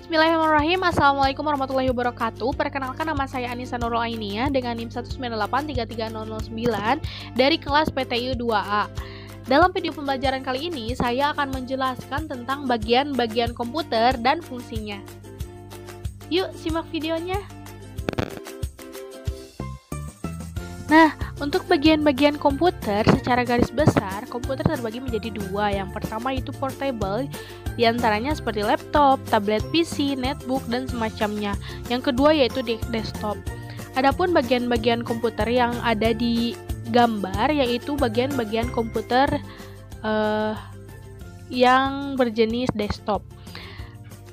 Bismillahirrahmanirrahim. Assalamualaikum warahmatullahi wabarakatuh. Perkenalkan, nama saya Anissa Nurul Ainia dengan NIM 1983309 dari kelas PTI 2A. Dalam video pembelajaran kali ini, saya akan menjelaskan tentang bagian-bagian komputer dan fungsinya. Yuk, simak videonya. Nah, untuk bagian-bagian komputer secara garis besar, komputer terbagi menjadi dua. Yang pertama itu portable, diantaranya seperti laptop, tablet PC, netbook, dan semacamnya. Yang kedua yaitu desktop. Adapun bagian-bagian komputer yang ada di gambar yaitu bagian-bagian komputer yang berjenis desktop.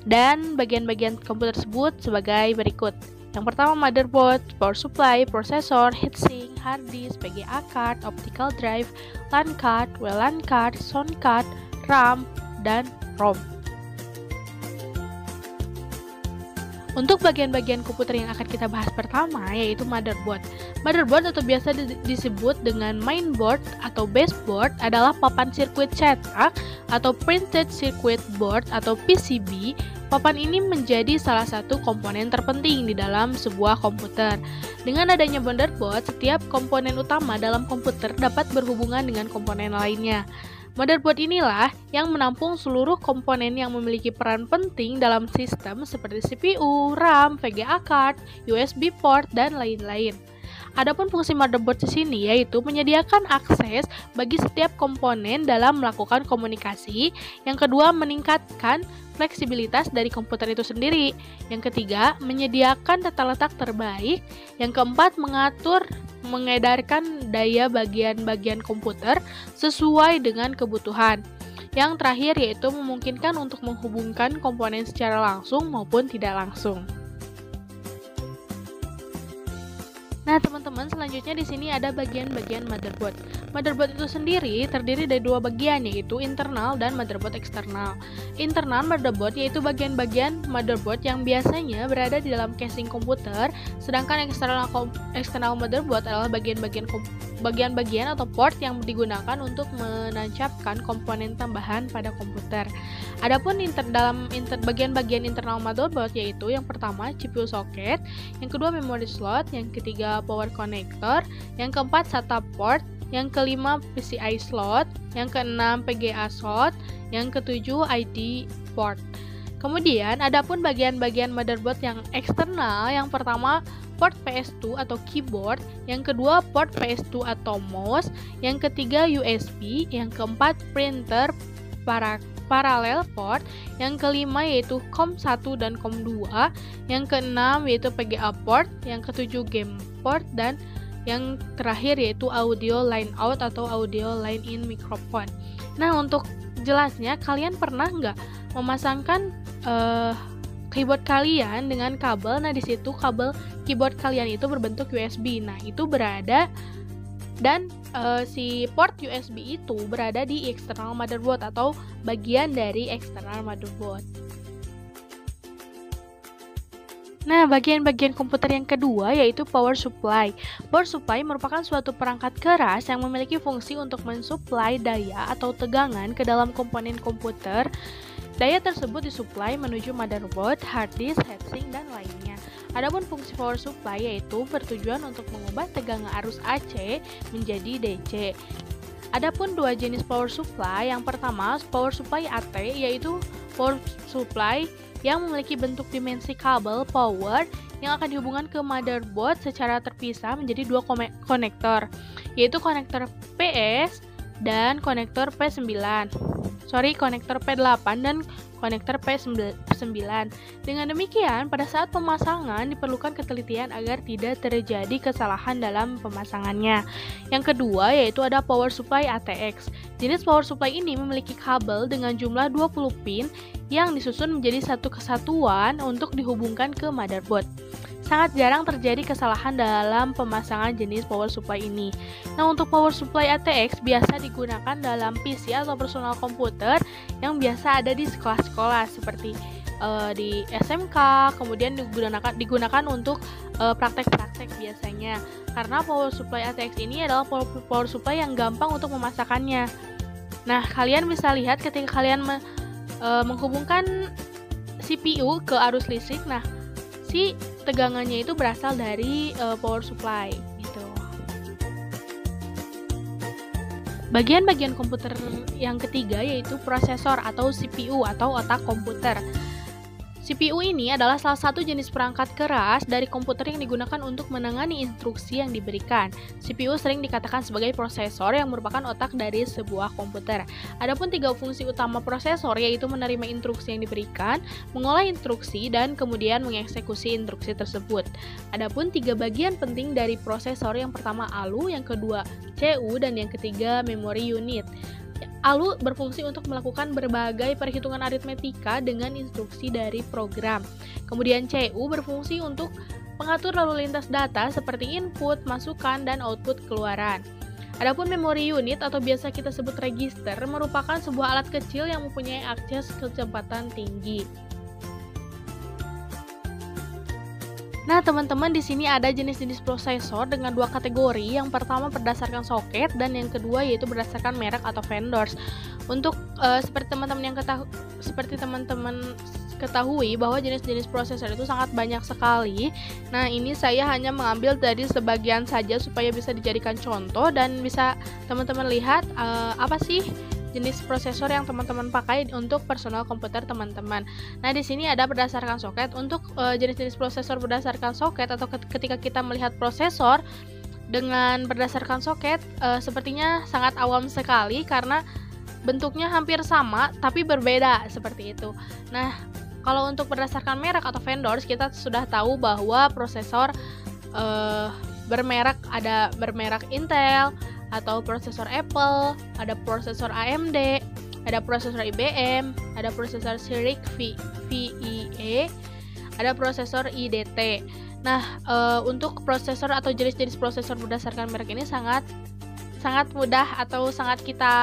Dan bagian-bagian komputer tersebut sebagai berikut. Yang pertama motherboard, power supply, prosesor, heatsink, hard disk, VGA card, optical drive, LAN card, WLAN card, sound card, RAM, dan ROM. Untuk bagian-bagian komputer yang akan kita bahas pertama yaitu motherboard. Motherboard atau biasa disebut dengan mainboard atau baseboard adalah papan sirkuit cetak atau printed circuit board atau PCB. Papan ini menjadi salah satu komponen terpenting di dalam sebuah komputer. Dengan adanya motherboard, setiap komponen utama dalam komputer dapat berhubungan dengan komponen lainnya. Motherboard inilah yang menampung seluruh komponen yang memiliki peran penting dalam sistem seperti CPU, RAM, VGA card, USB port, dan lain-lain. Adapun fungsi motherboard di sini yaitu menyediakan akses bagi setiap komponen dalam melakukan komunikasi. Yang kedua, meningkatkan fleksibilitas dari komputer itu sendiri. Yang ketiga, menyediakan tata letak terbaik. Yang keempat, mengedarkan daya bagian-bagian komputer sesuai dengan kebutuhan. Yang terakhir yaitu memungkinkan untuk menghubungkan komponen secara langsung maupun tidak langsung. Nah, teman-teman, selanjutnya di sini ada bagian-bagian motherboard. Motherboard itu sendiri terdiri dari dua bagian, yaitu internal dan motherboard eksternal. Internal motherboard yaitu bagian-bagian motherboard yang biasanya berada di dalam casing komputer, sedangkan eksternal motherboard adalah bagian-bagian atau port yang digunakan untuk menancapkan komponen tambahan pada komputer. Adapun bagian-bagian internal motherboard yaitu yang pertama CPU socket, yang kedua memory slot, yang ketiga power connector, yang keempat SATA port, yang kelima PCI slot, yang keenam PGA slot, yang ketujuh ID port. Kemudian adapun bagian-bagian motherboard yang eksternal, yang pertama port PS2 atau keyboard, yang kedua port PS2 atau mouse, yang ketiga USB, yang keempat printer parallel port, yang kelima yaitu COM1 dan COM2, yang keenam yaitu PGA port, yang ketujuh game port, dan yang terakhir yaitu audio line out atau audio line in microphone. Nah, untuk jelasnya, kalian pernah nggak memasangkan keyboard kalian dengan kabel? Nah, di situ kabel keyboard kalian itu berbentuk USB. Nah, itu berada dan si port USB itu berada di external motherboard atau bagian dari external motherboard. Nah, bagian-bagian komputer yang kedua yaitu power supply. Power supply merupakan suatu perangkat keras yang memiliki fungsi untuk mensuplai daya atau tegangan ke dalam komponen komputer. Daya tersebut disuplai menuju motherboard, hard disk, heatsink, dan lainnya. Adapun fungsi power supply yaitu bertujuan untuk mengubah tegangan arus AC menjadi DC. Adapun dua jenis power supply, yang pertama power supply AT yaitu power supply yang memiliki bentuk dimensi kabel power yang akan dihubungkan ke motherboard secara terpisah menjadi dua konektor, yaitu konektor PS dan konektor konektor P8 dan konektor P9. Dengan demikian, pada saat pemasangan diperlukan ketelitian agar tidak terjadi kesalahan dalam pemasangannya. Yang kedua yaitu ada power supply ATX. Jenis power supply ini memiliki kabel dengan jumlah 20 pin yang disusun menjadi satu kesatuan untuk dihubungkan ke motherboard. Sangat jarang terjadi kesalahan dalam pemasangan jenis power supply ini. Nah, untuk power supply ATX biasa digunakan dalam PC atau personal komputer yang biasa ada di sekolah-sekolah seperti di SMK, kemudian digunakan untuk praktek-praktek biasanya. Karena power supply ATX ini adalah power supply yang gampang untuk memasangkannya. Nah, kalian bisa lihat ketika kalian menghubungkan CPU ke arus listrik. Nah, si tegangannya itu berasal dari power supply gitu. Bagian-bagian komputer yang ketiga yaitu prosesor atau CPU atau otak komputer. CPU ini adalah salah satu jenis perangkat keras dari komputer yang digunakan untuk menangani instruksi yang diberikan. CPU sering dikatakan sebagai prosesor yang merupakan otak dari sebuah komputer. Adapun 3 fungsi utama prosesor yaitu menerima instruksi yang diberikan, mengolah instruksi, dan kemudian mengeksekusi instruksi tersebut. Adapun 3 bagian penting dari prosesor, yang pertama ALU, yang kedua CU, dan yang ketiga memory unit. ALU berfungsi untuk melakukan berbagai perhitungan aritmetika dengan instruksi dari program. Kemudian CU berfungsi untuk mengatur lalu lintas data seperti input, masukan, dan output keluaran. Adapun memory unit atau biasa kita sebut register merupakan sebuah alat kecil yang mempunyai akses kecepatan tinggi. Nah, teman-teman, di sini ada jenis-jenis prosesor dengan 2 kategori. Yang pertama berdasarkan soket dan yang kedua yaitu berdasarkan merek atau vendors. Untuk seperti teman-teman ketahui bahwa jenis-jenis prosesor itu sangat banyak sekali. Nah, ini saya hanya mengambil dari sebagian saja supaya bisa dijadikan contoh dan bisa teman-teman lihat apa sih jenis prosesor yang teman-teman pakai untuk personal komputer teman-teman. Nah, di sini ada berdasarkan soket. Untuk jenis-jenis prosesor berdasarkan soket atau ketika kita melihat prosesor dengan berdasarkan soket, sepertinya sangat awam sekali karena bentuknya hampir sama tapi berbeda seperti itu. Nah, kalau untuk berdasarkan merek atau vendors, kita sudah tahu bahwa prosesor bermerek Intel, atau prosesor Apple, ada prosesor AMD, ada prosesor IBM, ada prosesor Cyrix VIE, ada prosesor IDT. Nah, untuk prosesor atau jenis-jenis prosesor berdasarkan merek ini sangat mudah atau sangat kita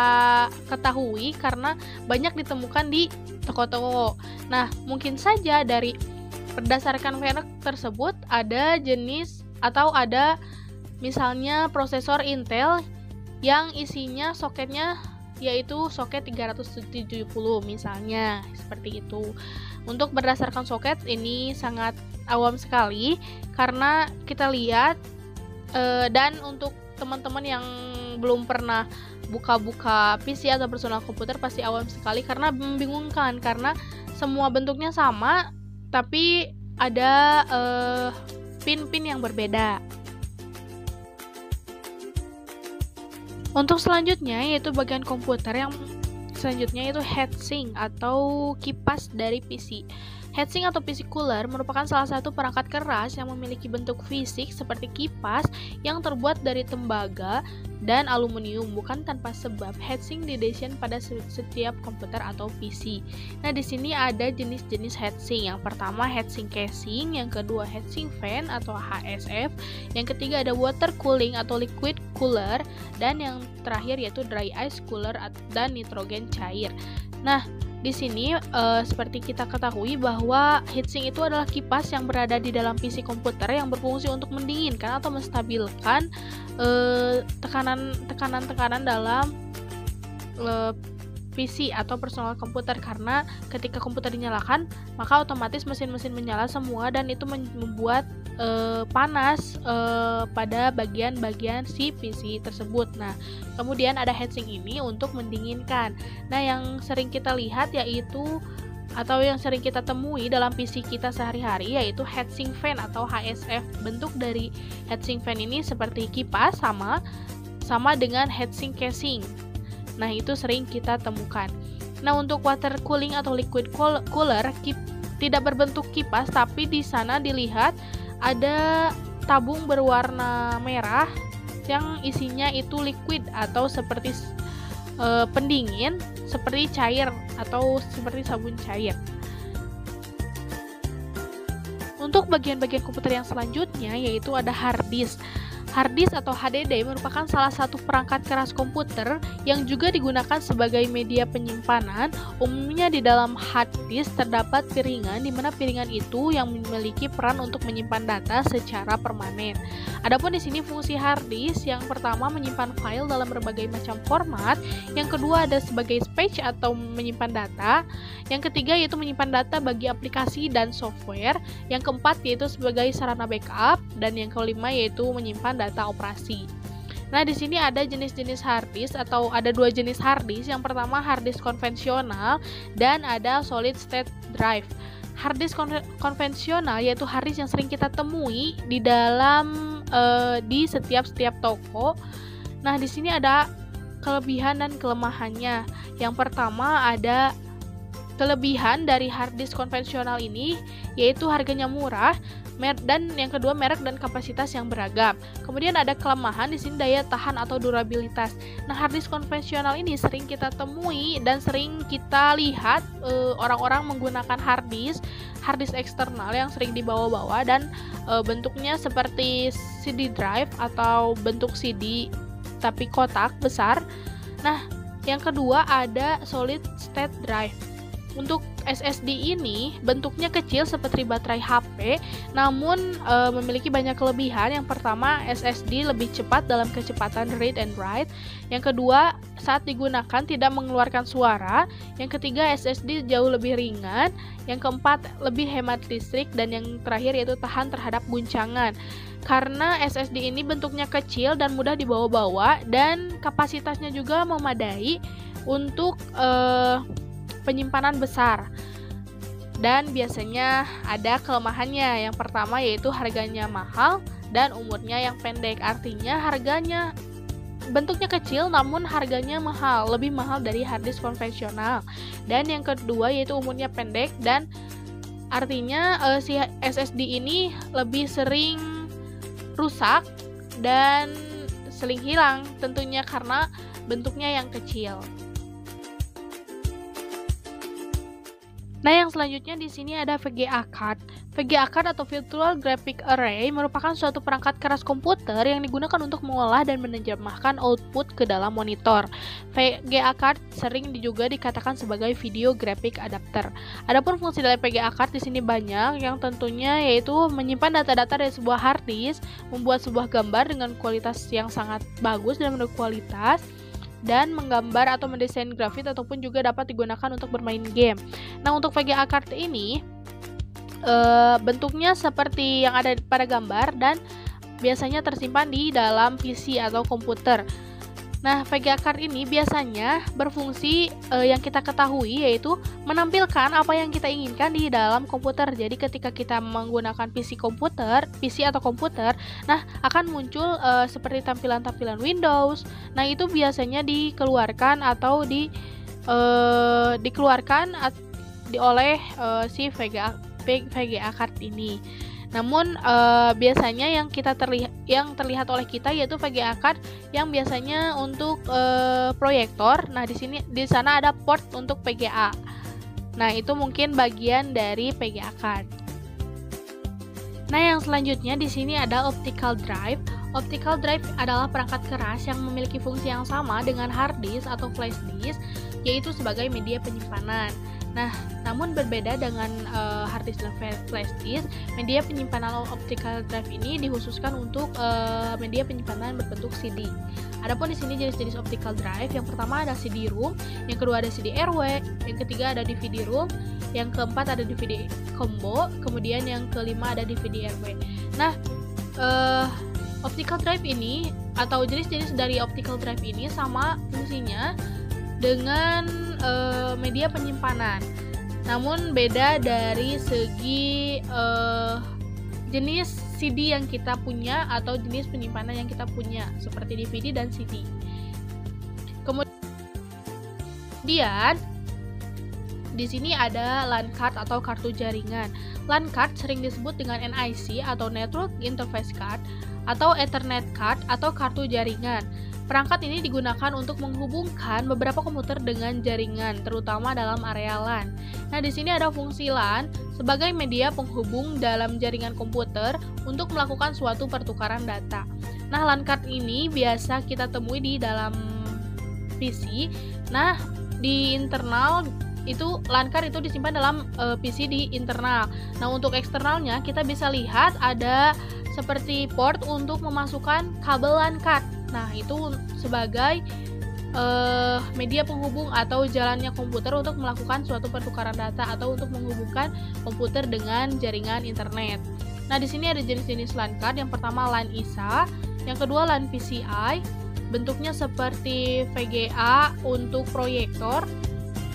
ketahui karena banyak ditemukan di toko-toko. Nah, mungkin saja dari berdasarkan merek tersebut ada jenis atau ada misalnya prosesor Intel yang isinya soketnya yaitu soket 370 misalnya, seperti itu. Untuk berdasarkan soket ini sangat awam sekali karena kita lihat dan untuk teman-teman yang belum pernah buka-buka PC atau personal komputer pasti awam sekali karena membingungkan karena semua bentuknya sama tapi ada pin-pin yang berbeda. Untuk selanjutnya yaitu bagian komputer yang selanjutnya yaitu heatsink atau kipas dari PC. Heatsink atau PC cooler merupakan salah satu perangkat keras yang memiliki bentuk fisik seperti kipas yang terbuat dari tembaga dan aluminium. Bukan tanpa sebab heatsink didesain pada setiap komputer atau PC. Nah, di sini ada jenis-jenis heatsink. Yang pertama heatsink casing, yang kedua heatsink fan atau HSF, yang ketiga ada water cooling atau liquid cooler, dan yang terakhir yaitu dry ice cooler dan nitrogen cair. Nah, di sini seperti kita ketahui bahwa heatsink itu adalah kipas yang berada di dalam PC komputer yang berfungsi untuk mendinginkan atau menstabilkan tekanan dalam PC atau personal komputer karena ketika komputer dinyalakan maka otomatis mesin-mesin menyala semua dan itu membuat panas pada bagian-bagian si PC tersebut. Nah, kemudian ada heatsink ini untuk mendinginkan. Nah, yang sering kita lihat yaitu atau yang sering kita temui dalam PC kita sehari-hari yaitu heatsink fan atau HSF. Bentuk dari heatsink fan ini seperti kipas sama dengan heatsink casing. Nah, itu sering kita temukan. Nah, untuk water cooling atau liquid cooler tidak berbentuk kipas tapi di sana dilihat ada tabung berwarna merah yang isinya itu liquid atau seperti pendingin, seperti cair atau seperti sabun cair. Untuk bagian-bagian komputer yang selanjutnya yaitu ada hard disk. Hard disk atau HDD merupakan salah satu perangkat keras komputer yang juga digunakan sebagai media penyimpanan. Umumnya di dalam hard disk terdapat piringan, di mana piringan itu yang memiliki peran untuk menyimpan data secara permanen. Adapun di sini fungsi hard disk yang pertama menyimpan file dalam berbagai macam format, yang kedua ada sebagai space atau menyimpan data, yang ketiga yaitu menyimpan data bagi aplikasi dan software, yang keempat yaitu sebagai sarana backup, dan yang kelima yaitu menyimpan data operasi. Nah, di sini ada jenis-jenis hard disk atau ada dua jenis hard disk. Yang pertama hard disk konvensional dan ada solid state drive. Hard disk konvensional yaitu hard disk yang sering kita temui di dalam di setiap toko. Nah, di sini ada kelebihan dan kelemahannya. Yang pertama ada kelebihan dari hard disk konvensional ini yaitu harganya murah, dan yang kedua merek dan kapasitas yang beragam. Kemudian ada kelemahan di sini daya tahan atau durabilitas. Nah, hard disk konvensional ini sering kita temui dan sering kita lihat orang-orang menggunakan hard disk eksternal yang sering dibawa-bawa dan bentuknya seperti CD drive atau bentuk CD tapi kotak besar. Nah, yang kedua ada solid state drive. Untuk SSD ini bentuknya kecil seperti baterai HP, namun memiliki banyak kelebihan. Yang pertama, SSD lebih cepat dalam kecepatan read and write. Yang kedua, saat digunakan tidak mengeluarkan suara. Yang ketiga, SSD jauh lebih ringan. Yang keempat, lebih hemat listrik. Dan yang terakhir yaitu tahan terhadap guncangan. Karena SSD ini bentuknya kecil dan mudah dibawa-bawa, dan kapasitasnya juga memadai untuk penyimpanan besar. Dan biasanya ada kelemahannya. Yang pertama yaitu harganya mahal dan umurnya yang pendek. Artinya harganya bentuknya kecil namun harganya mahal, lebih mahal dari hard disk konvensional. Dan yang kedua yaitu umurnya pendek, dan artinya si SSD ini lebih sering rusak dan sering hilang tentunya karena bentuknya yang kecil. Nah, yang selanjutnya di sini ada VGA card. VGA card atau Virtual Graphic Array merupakan suatu perangkat keras komputer yang digunakan untuk mengolah dan menerjemahkan output ke dalam monitor. VGA card sering juga dikatakan sebagai Video Graphic Adapter. Adapun fungsi dari VGA card di sini banyak, yang tentunya yaitu menyimpan data-data dari sebuah hard disk, membuat sebuah gambar dengan kualitas yang sangat bagus dan berkualitas, dan menggambar atau mendesain grafis, ataupun juga dapat digunakan untuk bermain game. Nah, untuk VGA card ini bentuknya seperti yang ada pada gambar dan biasanya tersimpan di dalam PC atau komputer. Nah, VGA card ini biasanya berfungsi yang kita ketahui yaitu menampilkan apa yang kita inginkan di dalam komputer. Jadi ketika kita menggunakan PC atau komputer, nah akan muncul seperti tampilan-tampilan Windows. Nah, itu biasanya dikeluarkan atau dikeluarkan oleh si VGA card ini. Namun biasanya yang terlihat oleh kita yaitu VGA card yang biasanya untuk proyektor. Nah, di sana ada port untuk VGA. Nah, itu mungkin bagian dari VGA card. Nah, yang selanjutnya di sini ada optical drive. Optical drive adalah perangkat keras yang memiliki fungsi yang sama dengan hard disk atau flash disk, yaitu sebagai media penyimpanan. Nah, namun berbeda dengan hard disk dan flash disk, media penyimpanan optical drive ini dikhususkan untuk media penyimpanan berbentuk CD. Adapun di sini jenis-jenis optical drive, yang pertama ada CD-ROM, yang kedua ada CD-RW, yang ketiga ada DVD-ROM, yang keempat ada DVD combo, kemudian yang kelima ada DVD-RW. Nah, optical drive ini atau jenis-jenis dari optical drive ini sama fungsinya dengan media penyimpanan, namun beda dari segi jenis CD yang kita punya atau jenis penyimpanan yang kita punya seperti DVD dan CD. Kemudian di sini ada LAN card atau kartu jaringan. LAN card sering disebut dengan NIC atau Network Interface Card atau Ethernet card atau kartu jaringan. Perangkat ini digunakan untuk menghubungkan beberapa komputer dengan jaringan, terutama dalam area LAN. Nah, di sini ada fungsi LAN sebagai media penghubung dalam jaringan komputer untuk melakukan suatu pertukaran data. Nah, LAN card ini biasa kita temui di dalam PC. Nah, di internal itu LAN card itu disimpan dalam PC di internal. Nah, untuk eksternalnya kita bisa lihat ada seperti port untuk memasukkan kabel LAN card. Nah, itu sebagai media penghubung atau jalannya komputer untuk melakukan suatu pertukaran data atau untuk menghubungkan komputer dengan jaringan internet. Nah, di sini ada jenis-jenis LAN card. Yang pertama LAN ISA, yang kedua LAN PCI, bentuknya seperti VGA untuk proyektor.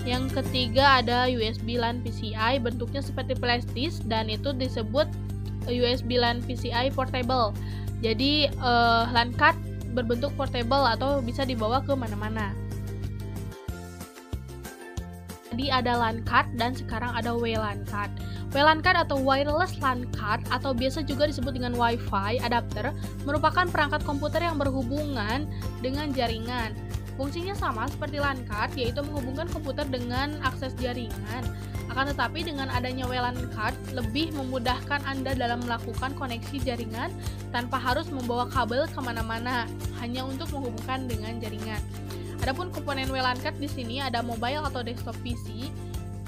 Yang ketiga ada USB LAN PCI, bentuknya seperti flash disk dan itu disebut USB LAN PCI portable. Jadi LAN card berbentuk portable atau bisa dibawa ke mana-mana. Tadi ada LAN card dan sekarang ada WLAN card. WLAN card atau wireless LAN card atau biasa juga disebut dengan Wi-Fi adapter merupakan perangkat komputer yang berhubungan dengan jaringan. Fungsinya sama seperti LAN card, yaitu menghubungkan komputer dengan akses jaringan. Akan tetapi dengan adanya WLAN card lebih memudahkan Anda dalam melakukan koneksi jaringan tanpa harus membawa kabel kemana-mana, hanya untuk menghubungkan dengan jaringan. Adapun komponen WLAN card di sini ada mobile atau desktop PC,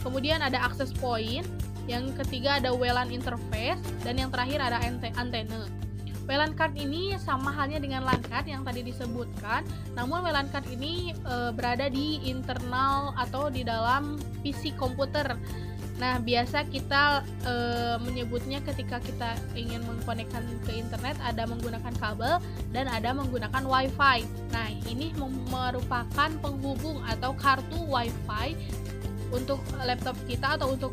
kemudian ada access point, yang ketiga ada WLAN interface, dan yang terakhir ada antena. WLAN card ini sama halnya dengan LAN card yang tadi disebutkan, namun WLAN card ini berada di internal atau di dalam PC komputer. Nah, biasa kita menyebutnya ketika kita ingin mengkonekkan ke internet ada menggunakan kabel dan ada menggunakan Wi-Fi. Nah, ini merupakan penghubung atau kartu Wi-Fi untuk laptop kita atau untuk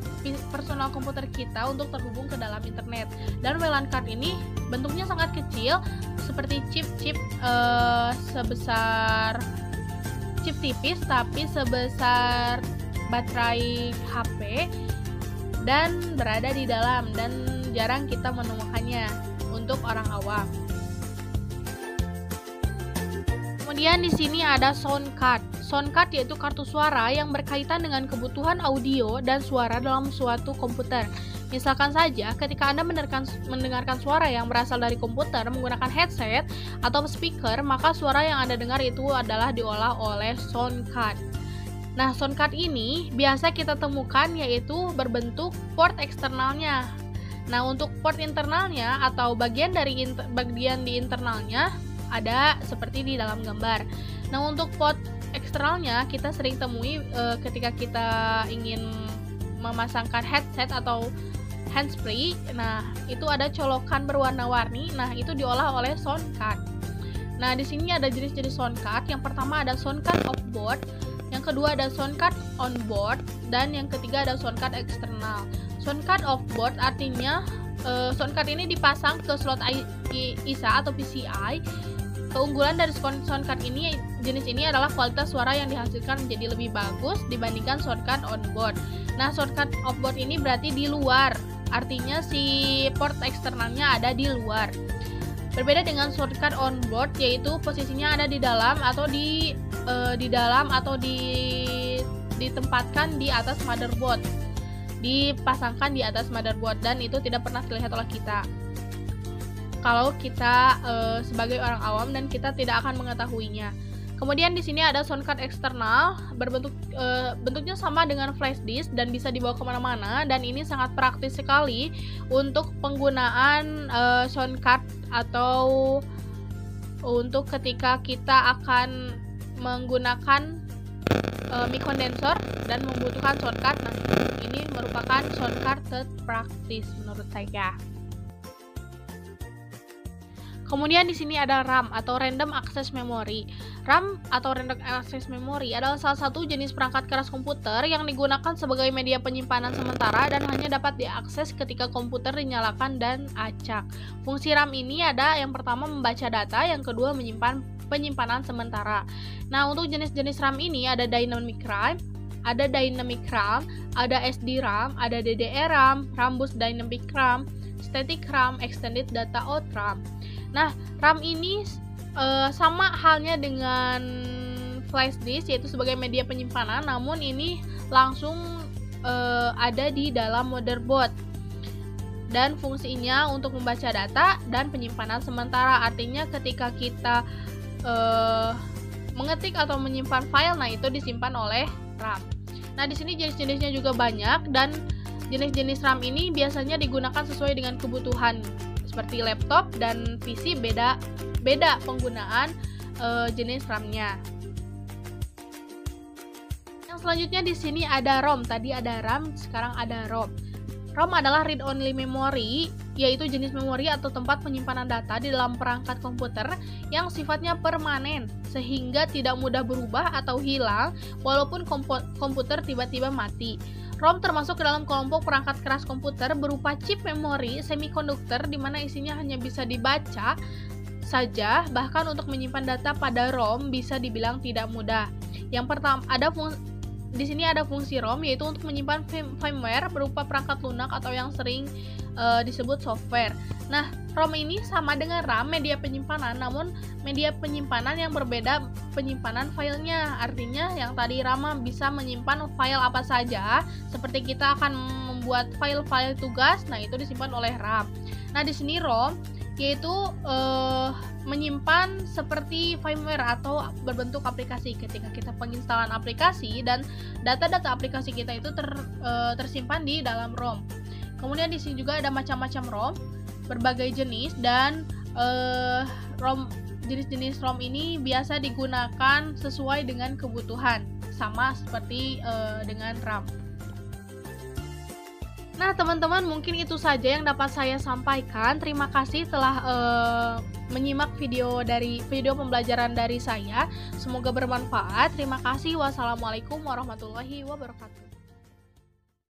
personal komputer kita untuk terhubung ke dalam internet. Dan WLAN card ini bentuknya sangat kecil, seperti chip sebesar chip tipis tapi sebesar baterai HP dan berada di dalam dan jarang kita menemukannya untuk orang awam. Kemudian di sini ada sound card. Sound card yaitu kartu suara yang berkaitan dengan kebutuhan audio dan suara dalam suatu komputer. Misalkan saja ketika Anda mendengarkan suara yang berasal dari komputer menggunakan headset atau speaker, maka suara yang Anda dengar itu adalah diolah oleh sound card. Nah, sound card ini biasa kita temukan yaitu berbentuk port eksternalnya. Nah, untuk port internalnya atau bagian di internalnya ada seperti di dalam gambar. Nah, untuk port eksternalnya kita sering temui ketika kita ingin memasangkan headset atau handsfree. Nah, itu ada colokan berwarna-warni. Nah, itu diolah oleh sound card. Nah, di sini ada jenis-jenis sound card. Yang pertama ada sound card off board, yang kedua ada sound card on board, dan yang ketiga ada sound card eksternal. Sound card off board artinya sound card ini dipasang ke slot ISA atau PCI. Keunggulan dari sound card ini, jenis ini adalah kualitas suara yang dihasilkan menjadi lebih bagus dibandingkan sound card on board. Nah, sound card off board ini berarti di luar, artinya si port eksternalnya ada di luar. Berbeda dengan sound card on board, yaitu posisinya ada di dalam atau ditempatkan di atas motherboard, dipasangkan di atas motherboard dan itu tidak pernah terlihat oleh kita kalau kita sebagai orang awam dan kita tidak akan mengetahuinya. Kemudian di sini ada sound card eksternal, bentuknya sama dengan flash disk dan bisa dibawa kemana-mana, dan ini sangat praktis sekali untuk penggunaan sound card atau untuk ketika kita akan menggunakan mic condenser dan membutuhkan sound card. Nah, ini merupakan sound card terpraktis menurut saya. Kemudian di sini ada RAM atau Random Access Memory. RAM atau Random Access Memory adalah salah satu jenis perangkat keras komputer yang digunakan sebagai media penyimpanan sementara dan hanya dapat diakses ketika komputer dinyalakan dan acak. Fungsi RAM ini ada yang pertama membaca data, yang kedua menyimpan penyimpanan sementara. Nah, untuk jenis-jenis RAM ini ada Dynamic RAM, ada SD RAM, ada DDR-RAM, RAM Bus Dynamic RAM, Static RAM, Extended Data Out RAM. Nah, RAM ini sama halnya dengan flash disk, yaitu sebagai media penyimpanan, namun ini langsung ada di dalam motherboard. dan fungsinya untuk membaca data dan penyimpanan sementara. Artinya ketika kita mengetik atau menyimpan file, nah itu disimpan oleh RAM. Nah, di sini jenis-jenisnya juga banyak, dan jenis-jenis RAM ini biasanya digunakan sesuai dengan kebutuhan. Seperti laptop dan PC beda penggunaan jenis RAM-nya. Yang selanjutnya di sini ada ROM. Tadi ada RAM, sekarang ada ROM. ROM adalah read only memory, yaitu jenis memori atau tempat penyimpanan data di dalam perangkat komputer yang sifatnya permanen, sehingga tidak mudah berubah atau hilang walaupun komputer tiba-tiba mati. ROM termasuk ke dalam kelompok perangkat keras komputer berupa chip memori semikonduktor di mana isinya hanya bisa dibaca saja, bahkan untuk menyimpan data pada ROM bisa dibilang tidak mudah. Yang pertama, di sini ada fungsi ROM, yaitu untuk menyimpan firmware berupa perangkat lunak atau yang sering disebut software. Nah, ROM ini sama dengan RAM, media penyimpanan, namun media penyimpanan yang berbeda penyimpanan filenya. Artinya yang tadi RAM bisa menyimpan file apa saja, seperti kita akan membuat file-file tugas, nah itu disimpan oleh RAM. Nah, di sini ROM yaitu menyimpan seperti firmware atau berbentuk aplikasi. Ketika kita penginstalan aplikasi dan data-data aplikasi kita itu tersimpan di dalam ROM. Kemudian di sini juga ada macam-macam ROM, berbagai jenis, dan jenis-jenis ROM ini biasa digunakan sesuai dengan kebutuhan, sama seperti dengan RAM. Nah, teman-teman, mungkin itu saja yang dapat saya sampaikan. Terima kasih telah menyimak video pembelajaran dari saya. Semoga bermanfaat. Terima kasih. Wassalamualaikum warahmatullahi wabarakatuh.